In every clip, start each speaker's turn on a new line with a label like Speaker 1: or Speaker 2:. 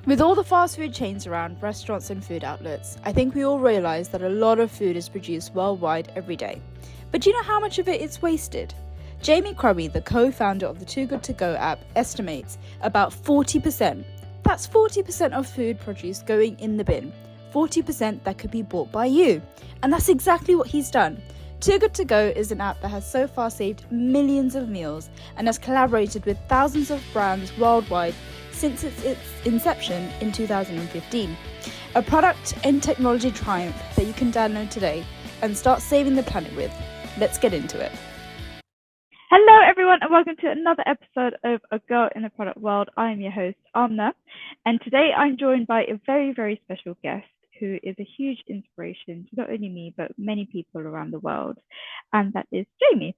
Speaker 1: With all the fast food chains around, restaurants and food outlets, I think we all realise that a lot of food is produced worldwide every day. But do you know how much of it is wasted? Jamie Crummie, the co-founder of the Too Good To Go app, estimates about 40%. That's 40% of food produce going in the bin. 40% that could be bought by you. And that's exactly what he's done. Too Good To Go is an app that has so far saved millions of meals and has collaborated with thousands of brands worldwide since its inception in 2015. A product and technology triumph that you can download today and start saving the planet with. Let's get into it. Hello everyone and welcome to another episode of A Girl in the Product World. I am your host, Amna, and today I'm joined by a very, very special guest who is a huge inspiration to not only me but many people around the world, and that is Jamie.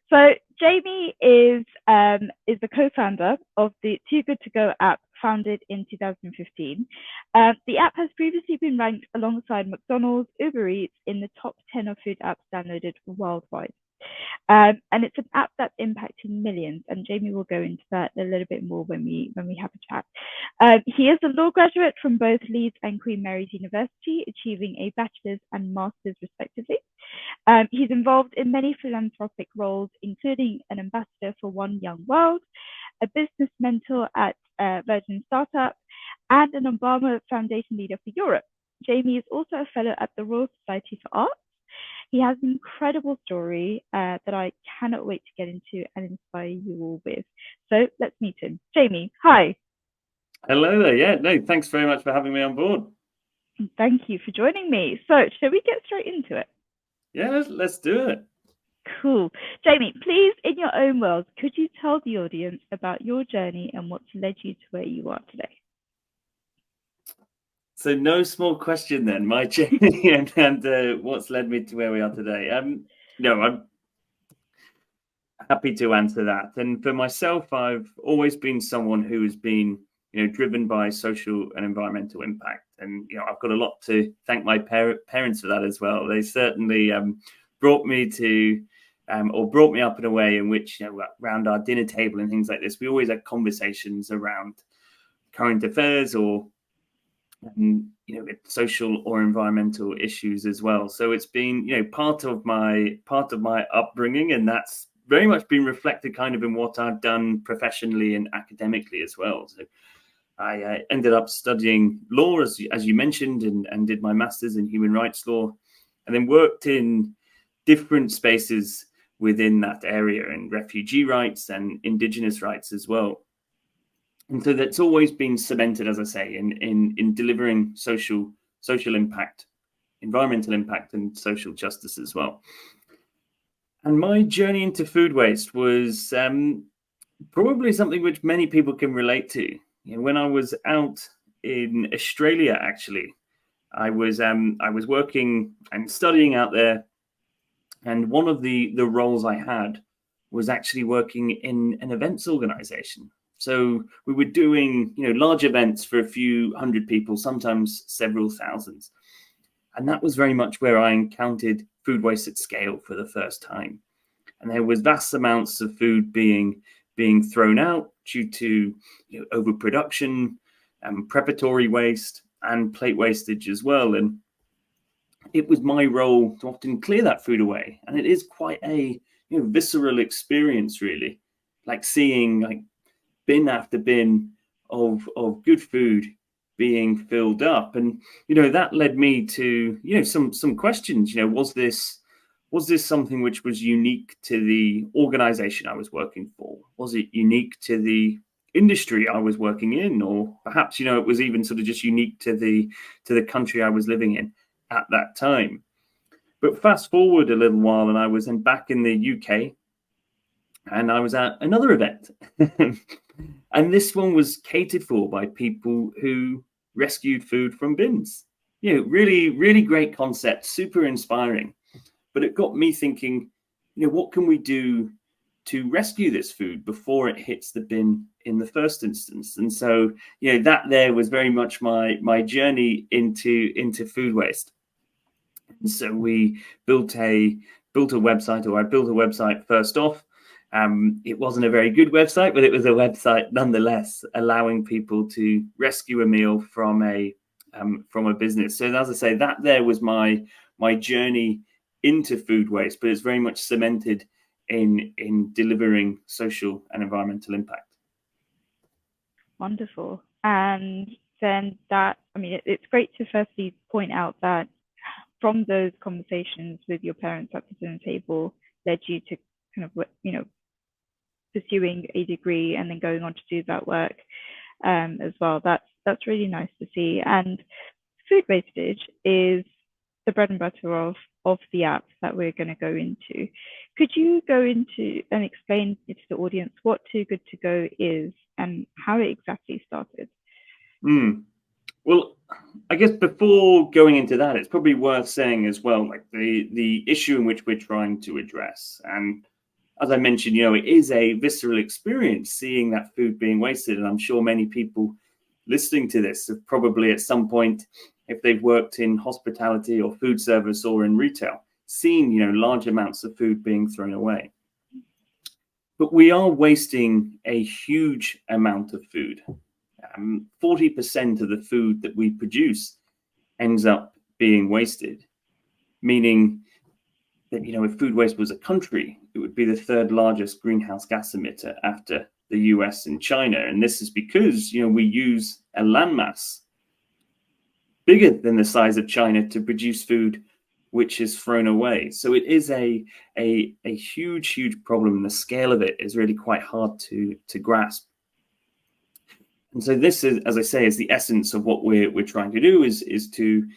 Speaker 1: So Jamie is the co-founder of the Too Good To Go app, founded in 2015. The app has previously been ranked alongside McDonald's, Uber Eats in the top 10 of food apps downloaded worldwide. And it's an app that's impacting millions, and Jamie will go into that a little bit more when we have a chat. He is a law graduate from both Leeds and Queen Mary's University, achieving a bachelor's and master's respectively. He's involved in many philanthropic roles, including an ambassador for One Young World, a business mentor at Virgin Startup, and an Obama Foundation leader for Europe. Jamie is also a fellow at the Royal Society for Arts. He has an incredible story that I cannot wait to get into and inspire you all with. So let's meet him. Jamie, hi.
Speaker 2: Hello there. Yeah, no, thanks very much for having me on board.
Speaker 1: Thank you for joining me. So shall we get straight into it?
Speaker 2: Yeah, let's do it.
Speaker 1: Cool. Jamie, please, in your own words, could you tell the audience about your journey and what's led you to where you are today?
Speaker 2: So no small question then, my journey and what's led me to where we are today. No, I'm happy to answer that. And for myself, I've always been someone who has been, driven by social and environmental impact. And, I've got a lot to thank my parents for that as well. They certainly brought me to or brought me up in a way in which, around our dinner table and things like this, we always had conversations around current affairs or social or environmental issues as well. So it's been, part of my upbringing, and that's very much been reflected kind of in what I've done professionally and academically as well. So I ended up studying law, as you mentioned, and did my master's in human rights law, and then worked in different spaces within that area, in refugee rights and indigenous rights as well. And so that's always been cemented, as I say, in delivering social impact, environmental impact, and social justice as well. And my journey into food waste was probably something which many people can relate to. When I was out in Australia, actually, I was working and studying out there, and one of the roles I had was actually working in an events organization. So we were doing, large events for a few hundred people, sometimes several thousands. And that was very much where I encountered food waste at scale for the first time. And there was vast amounts of food being thrown out due to overproduction and preparatory waste and plate wastage as well. And it was my role to often clear that food away. And it is quite a visceral experience, really, like seeing bin after bin of good food being filled up. And that led me to some questions. Was this something which was unique to the organization I was working for? Was it unique to the industry I was working in? Or perhaps it was even sort of just unique to the country I was living in at that time. But fast forward a little while, and I was back in the UK, and I was at another event. And this one was catered for by people who rescued food from bins. Really, really great concept, super inspiring. But it got me thinking, what can we do to rescue this food before it hits the bin in the first instance? And so, that there was very much my journey into food waste. And so we built a website, or I built a website first off, It wasn't a very good website, but it was a website nonetheless, allowing people to rescue a meal from a business. So as I say, that there was my journey into food waste, but it's very much cemented in delivering social and environmental impact.
Speaker 1: Wonderful. And then it's great to firstly point out that from those conversations with your parents at the dinner table led you to kind of, pursuing a degree and then going on to do that work as well. That's really nice to see. And food wastage is the bread and butter of the app that we're going to go into. Could you go into and explain to the audience what Too Good To Go is and how it exactly started?
Speaker 2: Well, I guess before going into that, it's probably worth saying as well, like the issue in which we're trying to address. And as I mentioned, it is a visceral experience seeing that food being wasted. And I'm sure many people listening to this have probably at some point, if they've worked in hospitality or food service or in retail, seen, large amounts of food being thrown away. But we are wasting a huge amount of food. 40% of the food that we produce ends up being wasted, meaning that, if food waste was a country, it would be the third largest greenhouse gas emitter after the US and China. And this is because, we use a landmass bigger than the size of China to produce food which is thrown away. So it is a huge, huge problem. The scale of it is really quite hard to grasp. And so this is, as I say, is the essence of what we're trying to do is to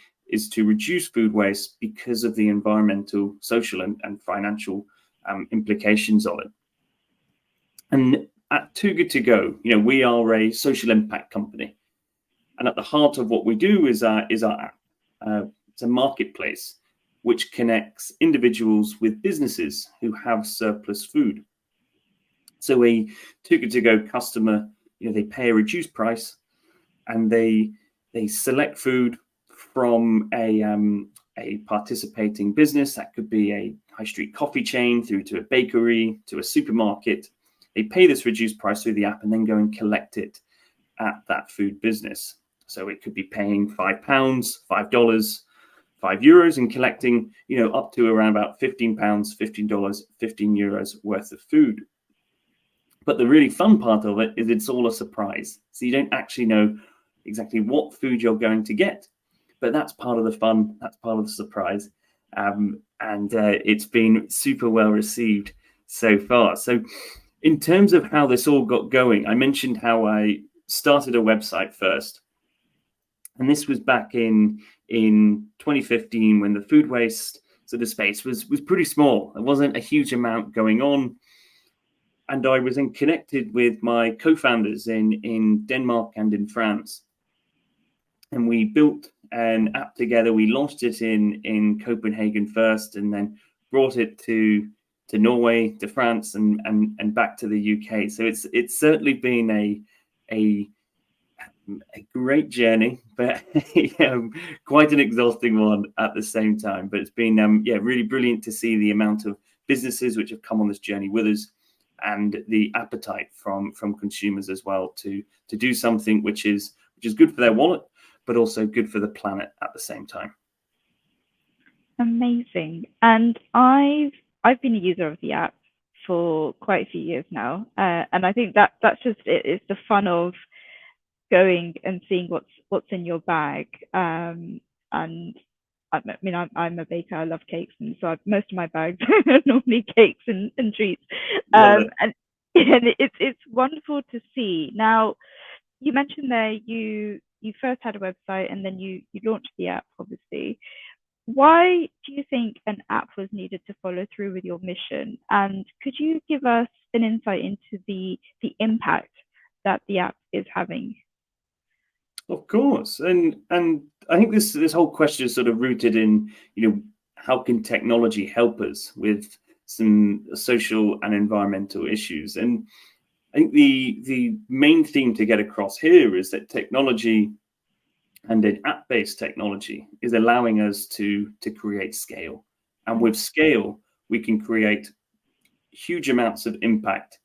Speaker 2: reduce food waste because of the environmental, social, and financial implications of it. And at Too Good To Go, we are a social impact company, and at the heart of what we do is our app. It's a marketplace which connects individuals with businesses who have surplus food. So a Too Good To Go customer, they pay a reduced price, and they select food from a participating business. That could be a high street coffee chain through to a bakery to a supermarket. They pay this reduced price through the app and then go and collect it at that food business. So it could be paying £5, $5, €5 and collecting, up to around about £15, $15, €15 worth of food. But the really fun part of it is it's all a surprise. So you don't actually know exactly what food you're going to get. But that's part of the fun. That's part of the surprise. And it's been super well received so far. So in terms of how this all got going, I mentioned how I started a website first. And this was back in 2015 when the food waste sort of space was pretty small. There wasn't a huge amount going on. And I was then connected with my co-founders in Denmark and in France. And we built an app together. We launched it in Copenhagen first, and then brought it to Norway, to France, and back to the UK. So it's certainly been a great journey, but quite an exhausting one at the same time. But it's been really brilliant to see the amount of businesses which have come on this journey with us, and the appetite from consumers as well to do something which is good for their wallet, but also good for the planet at the same time.
Speaker 1: Amazing. And I've been a user of the app for quite a few years now, and I think that's just it. It's the fun of going and seeing what's in your bag. And I'm a baker. I love cakes, and so most of my bags are normally cakes and treats. And it's wonderful to see. Now, you mentioned there you first had a website and then you launched the app, obviously. Why do you think an app was needed to follow through with your mission? And could you give us an insight into the impact that the app is having?
Speaker 2: Of course, and I think this whole question is sort of rooted in how can technology help us with some social and environmental issues. And I think the main theme to get across here is that technology, and an app-based technology, is allowing us to create scale. And with scale, we can create huge amounts of impact,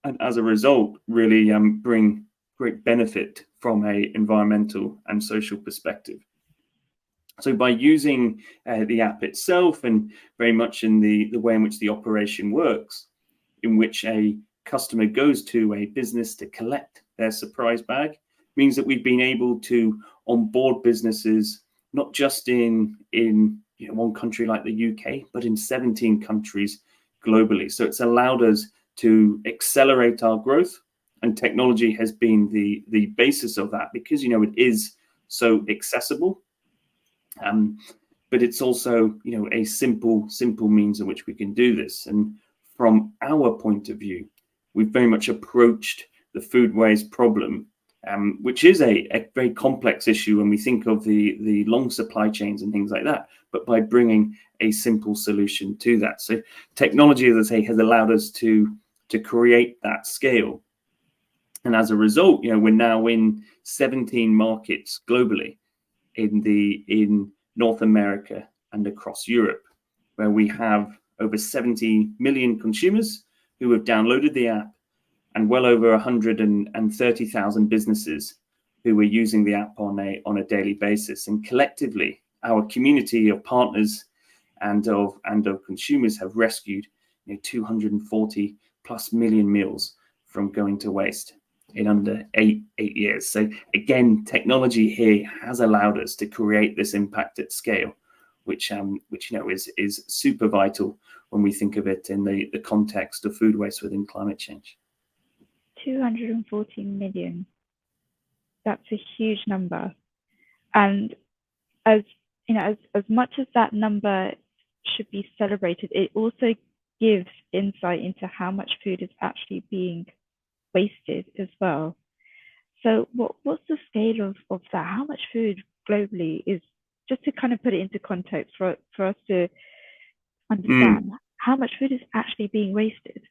Speaker 2: and as a result, really bring great benefit from a environmental and social perspective. So by using the app itself, and very much in the way in which the operation works, in which a customer goes to a business to collect their surprise bag, means that we've been able to onboard businesses not just in one country like the UK, but in 17 countries globally. So it's allowed us to accelerate our growth, and technology has been the basis of that, because it is so accessible. But it's also a simple means in which we can do this. And from our point of view, we've very much approached the food waste problem, which is a very complex issue when we think of the long supply chains and things like that, but by bringing a simple solution to that. So technology, as I say, has allowed us to create that scale. And as a result, we're now in 17 markets globally, in North America and across Europe, where we have over 70 million consumers who have downloaded the app, and well over 130,000 businesses who are using the app on a daily basis. And collectively, our community of partners and of consumers have rescued 240 plus million meals from going to waste in under eight years. So again, technology here has allowed us to create this impact at scale, which is super vital when we think of it in the context of food waste within climate change.
Speaker 1: 240 million. That's a huge number. And as much as that number should be celebrated, it also gives insight into how much food is actually being wasted as well. So what's the scale of that? How much food globally is, just to kind of put it into context for us to understand, how much food is actually being wasted?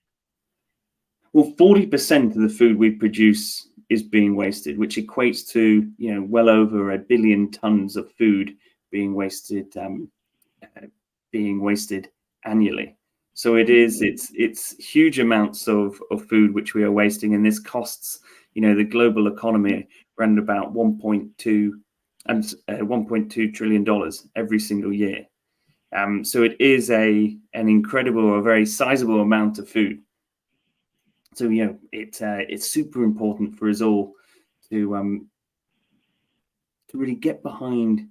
Speaker 2: Well, 40% of the food we produce is being wasted, which equates to well over 1 billion tons of food being wasted annually. So it's huge amounts of food which we are wasting, and this costs the global economy around about $1.2 trillion every single year. So it is an incredible, or very sizable amount of food. So it's super important for us all to really get behind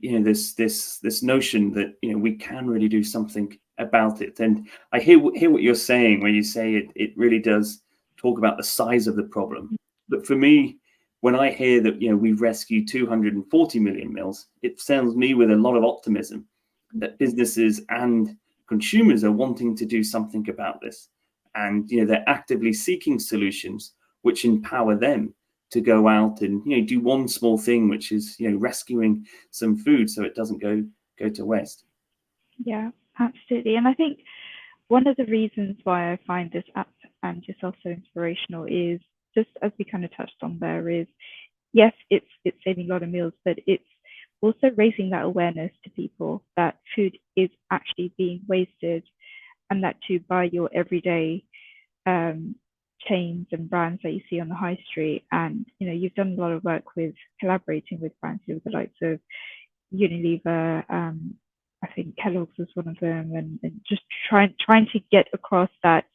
Speaker 2: this notion that we can really do something about it. And I hear what you're saying when you say it really does talk about the size of the problem. But for me, when I hear that we've rescued 240 million meals, it fills me with a lot of optimism that businesses and consumers are wanting to do something about this. And they're actively seeking solutions which empower them to go out and do one small thing, which is rescuing some food so it doesn't go to waste.
Speaker 1: Yeah, absolutely. And I think one of the reasons why I find this app and yourself so inspirational is, just as we kind of touched on there, is yes, it's saving a lot of meals, but it's also raising that awareness to people that food is actually being wasted, and that to buy your everyday chains and brands that you see on the high street. And you've done a lot of work with collaborating with brands with the likes of Unilever, I think Kellogg's was one of them, and just trying to get across that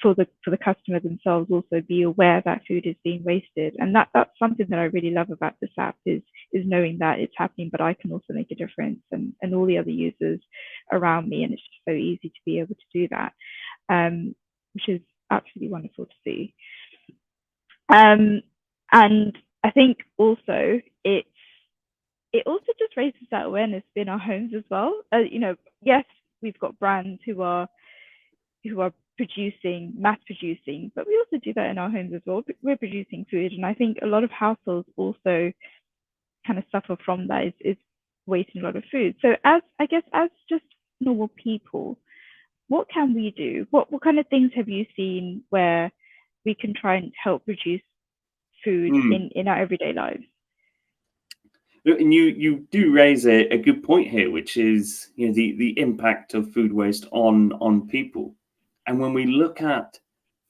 Speaker 1: for the customer themselves, also be aware that food is being wasted. And that's something that I really love about this app, is knowing that it's happening, but I can also make a difference, and all the other users around me. And it's just so easy to be able to do that, which is absolutely wonderful to see. And I think also it also just raises that awareness in our homes as well. Yes, we've got brands who are mass producing, but we also do that in our homes as well. We're producing food, and I think a lot of households also kind of suffer from that, is wasting a lot of food. So as just normal people, what can we do? What kind of things have you seen where we can try and help reduce food in our everyday lives?
Speaker 2: And you do raise a good point here, which is, you know, the impact of food waste on people. And when we look at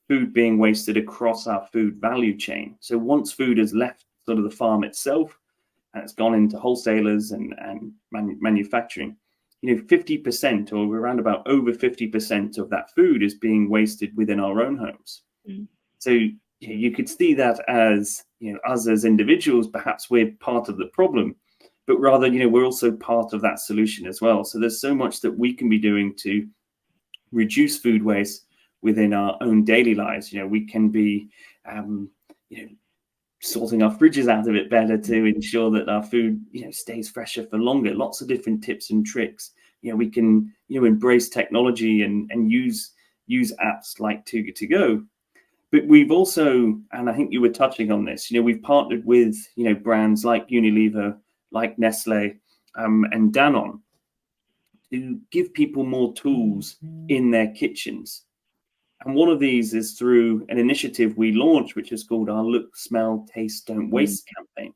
Speaker 2: food being wasted across our food value chain, so once food has left sort of the farm itself and it's gone into wholesalers and manufacturing, you know, 50% or around about over 50% of that food is being wasted within our own homes. So you could see that as, you know, us as individuals, perhaps we're part of the problem, but rather, you know, we're also part of that solution as well. So there's so much that we can be doing to reduce food waste within our own daily lives. You know, we can be, you know, sorting our fridges out a bit better to ensure that our food, you know, stays fresher for longer. Lots of different tips and tricks. You know, we can, you know, embrace technology and use apps like Too Good To Go. But we've also, and I think you were touching on this, you know, we've partnered with, you know, brands like Unilever, like Nestle, and Danone to give people more tools in their kitchens. And one of these is through an initiative we launched, which is called our Look, Smell, Taste, Don't Waste campaign.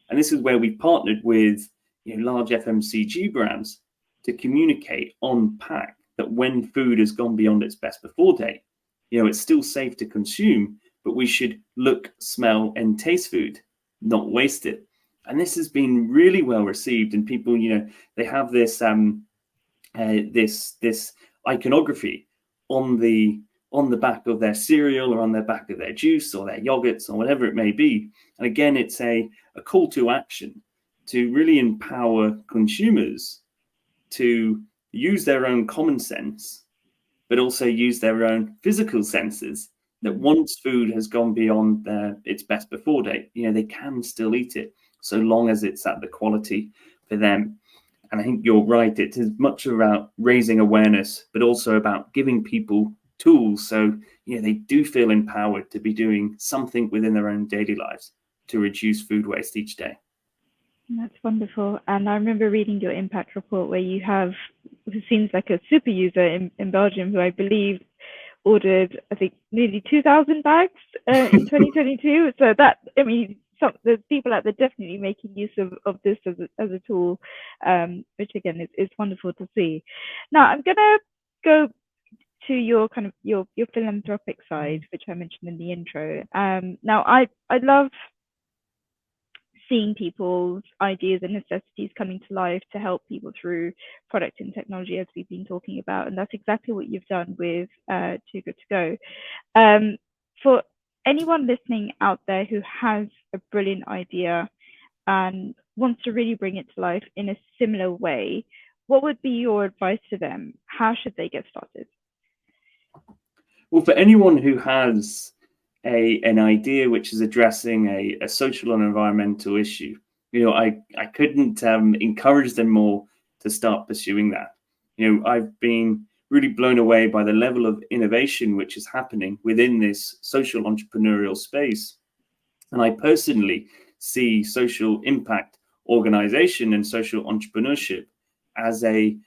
Speaker 2: And this is where we partnered with, you know, large FMCG brands to communicate on pack that when food has gone beyond its best before date, you know, it's still safe to consume, but we should look, smell, and taste food, not waste it. And this has been really well received. And people, you know, they have this this iconography on the back of their cereal or on the back of their juice or their yogurts or whatever it may be. And again, it's a call to action to really empower consumers to use their own common sense, but also use their own physical senses, that once food has gone beyond its best before date, you know, they can still eat it so long as it's at the quality for them. And I think you're right. It is much about raising awareness, but also about giving people tools so, you know, they do feel empowered to be doing something within their own daily lives to reduce food waste each day.
Speaker 3: That's wonderful. And I remember reading your impact report where you have who seems like a super user in Belgium who I believe ordered, I think, nearly 2,000 bags in 2022. So that, I mean, there's people out there definitely making use of this as a tool, which again is wonderful to see. Now I'm gonna go to your kind of your philanthropic side, which I mentioned in the intro. Now I love seeing people's ideas and necessities coming to life to help people through product and technology, as we've been talking about, and that's exactly what you've done with Too Good To Go. For anyone listening out there who has a brilliant idea and wants to really bring it to life in a similar way, what would be your advice to them? How should they get started?
Speaker 2: Well, for anyone who has an idea which is addressing a social and environmental issue, you know, I couldn't encourage them more to start pursuing that. You know, I've been really blown away by the level of innovation which is happening within this social entrepreneurial space. And I personally see social impact organization and social entrepreneurship as a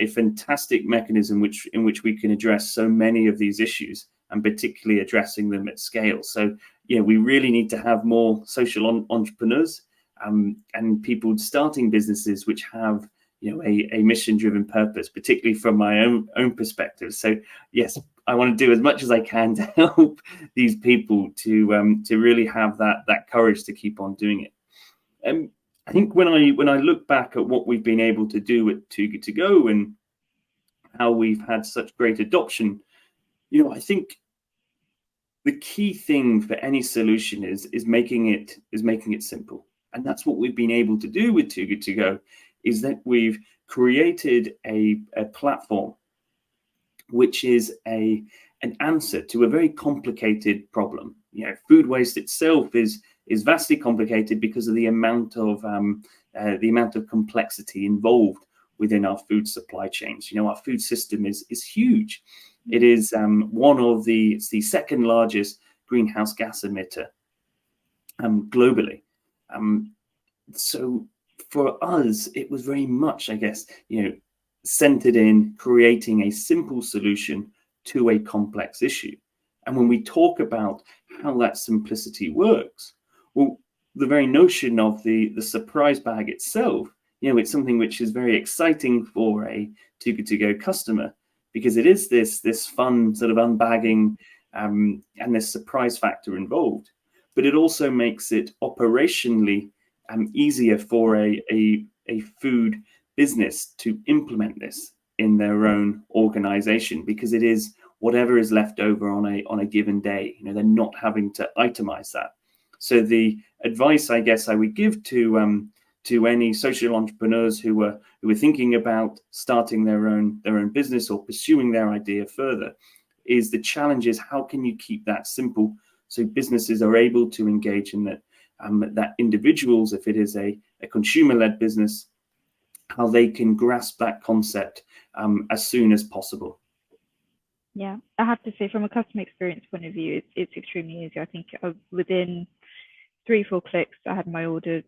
Speaker 2: fantastic mechanism in which we can address so many of these issues, and particularly addressing them at scale. So, you know, we really need to have more social entrepreneurs and people starting businesses which have, you know, a mission-driven purpose, particularly from my own perspective. So, yes, I want to do as much as I can to help these people to really have that courage to keep on doing it. I think when I look back at what we've been able to do at Too Good To Go and how we've had such great adoption, you know, I think the key thing for any solution is making it simple. And that's what we've been able to do with Too Good To Go, is that we've created a platform which is an answer to a very complicated problem. You know, food waste itself is vastly complicated because of the amount of complexity involved within our food supply chains. You know, our food system is huge. It is it's the second largest greenhouse gas emitter globally. So for us, it was very much, I guess, you know, centered in creating a simple solution to a complex issue. And when we talk about how that simplicity works, well, the very notion of the surprise bag itself, it's something which is very exciting for a Too Good To Go customer, because it is this fun sort of unbagging and this surprise factor involved. But it also makes it operationally easier for a food business to implement this in their own organization, because it is whatever is left over on a given day. They're not having to itemize that. So the advice I guess I would give to any social entrepreneurs who are thinking about starting their own business or pursuing their idea further is, the challenge is, how can you keep that simple so businesses are able to engage in that, that individuals, if it is a consumer-led business, how they can grasp that concept as soon as possible.
Speaker 3: Yeah, I have to say, from a customer experience point of view, it's extremely easy. I think within 3-4 clicks, I had my order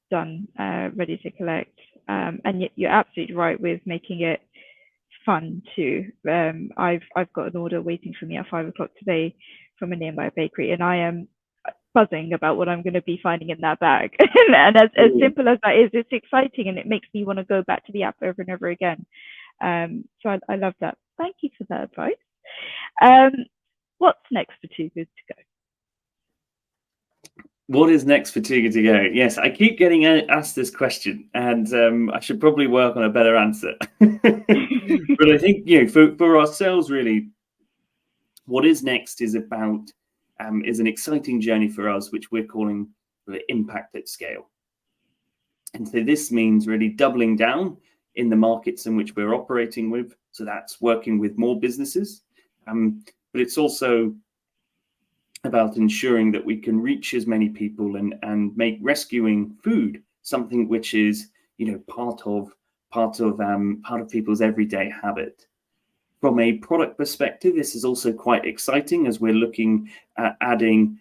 Speaker 3: done, ready to collect. And yet you're absolutely right with making it fun too. I've got an order waiting for me at 5 o'clock today from a nearby bakery, and I am buzzing about what I'm going to be finding in that bag. And as simple as that is, it's exciting, and it makes me want to go back to the app over and over again. So I love that. Thank you for that advice. What's next for Too Good To Go?
Speaker 2: What is next for Too Good To Go? Yes, I keep getting asked this question, and I should probably work on a better answer. But I think, for ourselves, really, what is next is about is an exciting journey for us, which we're calling the impact at scale. And so this means really doubling down in the markets in which we're operating with. So that's working with more businesses, but it's also about ensuring that we can reach as many people and make rescuing food something which is, part of people's everyday habit. From a product perspective, this is also quite exciting, as we're looking at adding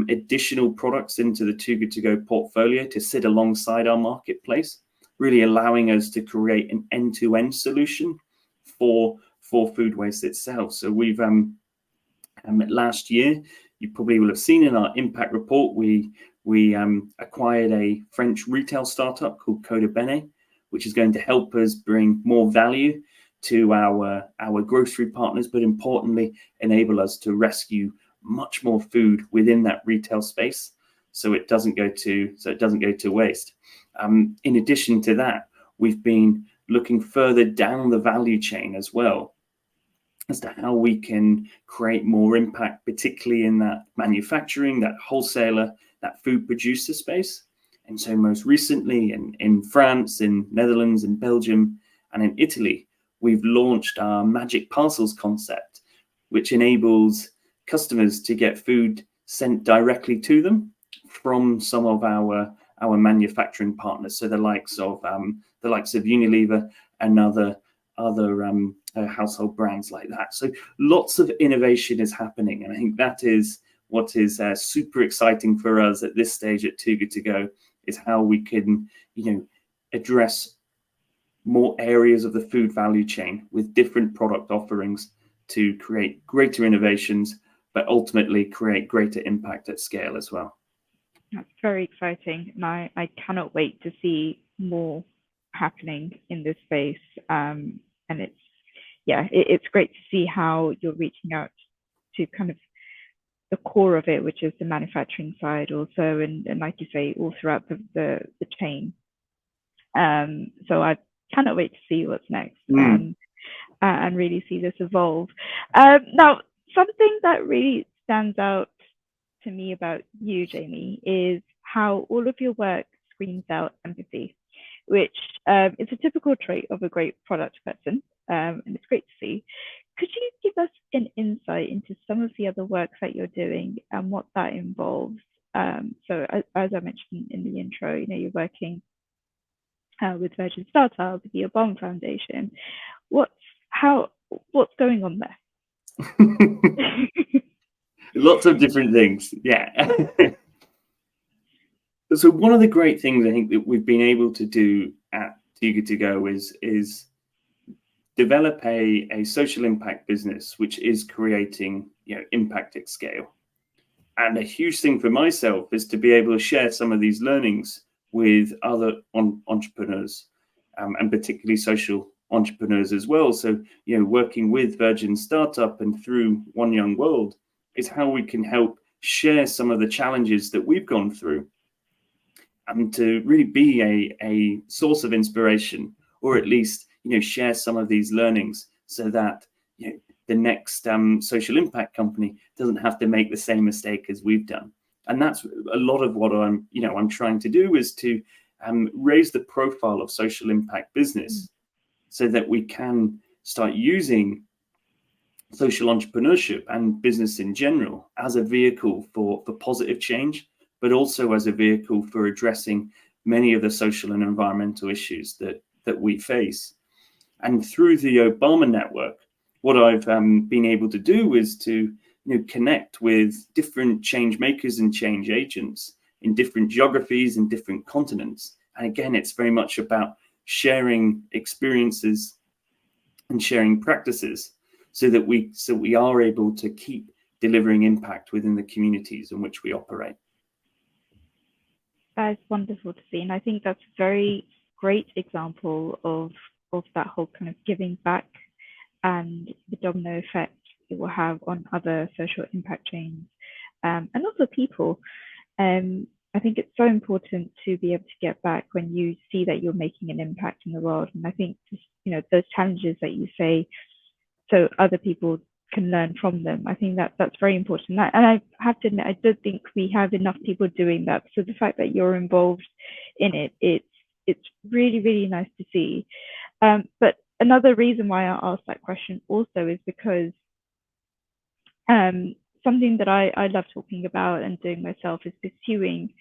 Speaker 2: additional products into the Too Good To Go portfolio to sit alongside our marketplace, really allowing us to create an end-to-end solution for food waste itself. So we've last year, you probably will have seen in our impact report, we acquired a French retail startup called Coda Bene, which is going to help us bring more value to our grocery partners, but importantly, enable us to rescue much more food within that retail space, so it doesn't go to waste. In addition to that, we've been looking further down the value chain as well, as to how we can create more impact, particularly in that manufacturing, that wholesaler, that food producer space. And so most recently in France, in Netherlands, in Belgium, and in Italy, we've launched our Magic Parcels concept, which enables customers to get food sent directly to them from some of our manufacturing partners. So the likes of Unilever and other household brands like that. So lots of innovation is happening, and I think that is what is super exciting for us at this stage at Too Good To Go, is how we can address more areas of the food value chain with different product offerings to create greater innovations, but ultimately create greater impact at scale as well.
Speaker 3: That's very exciting, and I cannot wait to see more happening in this space. And it's great to see how you're reaching out to kind of the core of it, which is the manufacturing side also, and like you say, all throughout the chain. So I cannot wait to see what's next and really see this evolve. Now, something that really stands out to me about you, Jamie, is how all of your work screams out empathy, which is a typical trait of a great product person, and it's great to see. Could you give us an insight into some of the other work that you're doing and what that involves? So as I mentioned in the intro, you're working with Virgin Startup, with the Obama Foundation. What's going on there?
Speaker 2: Lots of different things, yeah. So one of the great things I think that we've been able to do at Too Good To Go is develop a social impact business which is creating impact at scale. And a huge thing for myself is to be able to share some of these learnings with other entrepreneurs, and particularly social entrepreneurs as well. So, working with Virgin Startup and through One Young World is how we can help share some of the challenges that we've gone through, and to really be a source of inspiration, or at least, share some of these learnings so that, the next social impact company doesn't have to make the same mistake as we've done. And that's a lot of what I'm trying to do, is to raise the profile of social impact business so that we can start using social entrepreneurship and business in general as a vehicle for positive change, but also as a vehicle for addressing many of the social and environmental issues that we face. And through the Obama Network, what I've been able to do is to connect with different change makers and change agents in different geographies and different continents. And again, it's very much about sharing experiences and sharing practices so that we are able to keep delivering impact within the communities in which we operate.
Speaker 3: That is wonderful to see. And I think that's a very great example of that whole kind of giving back and the domino effect it will have on other social impact chains, and also people. I think it's so important to be able to get back when you see that you're making an impact in the world. And I think just, those challenges that you say, so other people can learn from them. I think that's very important. And I have to admit, I don't think we have enough people doing that. So the fact that you're involved in it's really, really nice to see. But another reason why I asked that question also is because something that I love talking about and doing myself is pursuing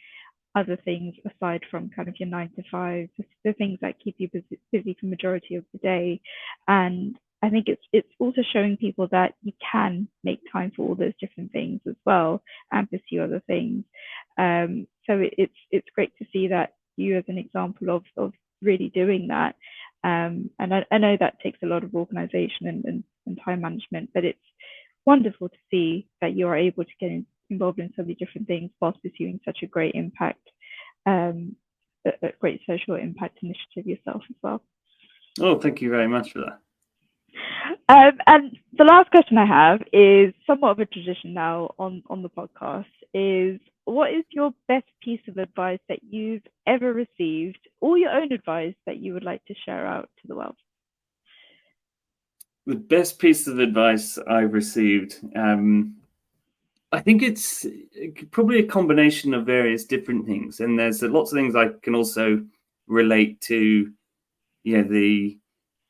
Speaker 3: other things aside from kind of your 9 to 5, the things that keep you busy for the majority of the day. And I think it's also showing people that you can make time for all those different things as well and pursue other things. So it's great to see that you as an example of really doing that. And I know that takes a lot of organization and time management, but it's wonderful to see that you are able to get involved in so many different things whilst pursuing such a great impact, a great social impact initiative yourself as well.
Speaker 2: Oh, thank you very much for that.
Speaker 3: And the last question I have is somewhat of a tradition now on the podcast is, what is your best piece of advice that you've ever received, or your own advice that you would like to share out to the world?
Speaker 2: The best piece of advice I've received, I think it's probably a combination of various different things. And there's lots of things I can also relate to, the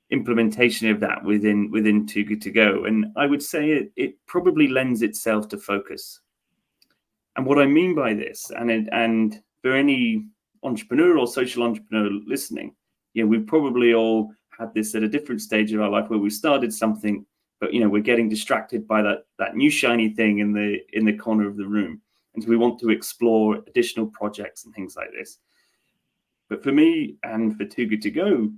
Speaker 2: implementation of that within Too Good To Go. And I would say it probably lends itself to focus. And what I mean by this, and for any entrepreneur or social entrepreneur listening, we've probably all had this at a different stage of our life where we started something, but we're getting distracted by that new shiny thing in the corner of the room, and so we want to explore additional projects and things like this. But for me and for Too Good To Go,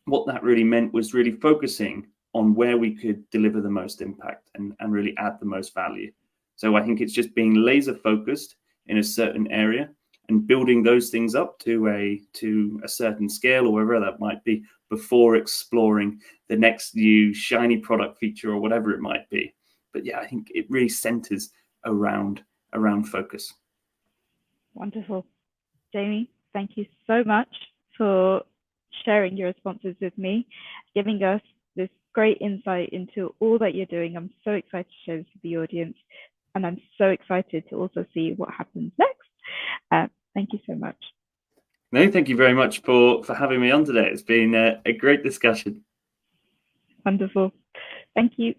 Speaker 2: what that really meant was really focusing on where we could deliver the most impact and really add the most value. So I think it's just being laser focused in a certain area and building those things up to a certain scale, or wherever that might be, before exploring the next new shiny product feature or whatever it might be. But yeah, I think it really centers around focus.
Speaker 3: Wonderful. Jamie, thank you so much for sharing your responses with me, giving us this great insight into all that you're doing. I'm so excited to share this with the audience, and I'm so excited to also see what happens next. Thank you so much.
Speaker 2: No, thank you very much for having me on today. It's been a great discussion.
Speaker 3: Wonderful. Thank you.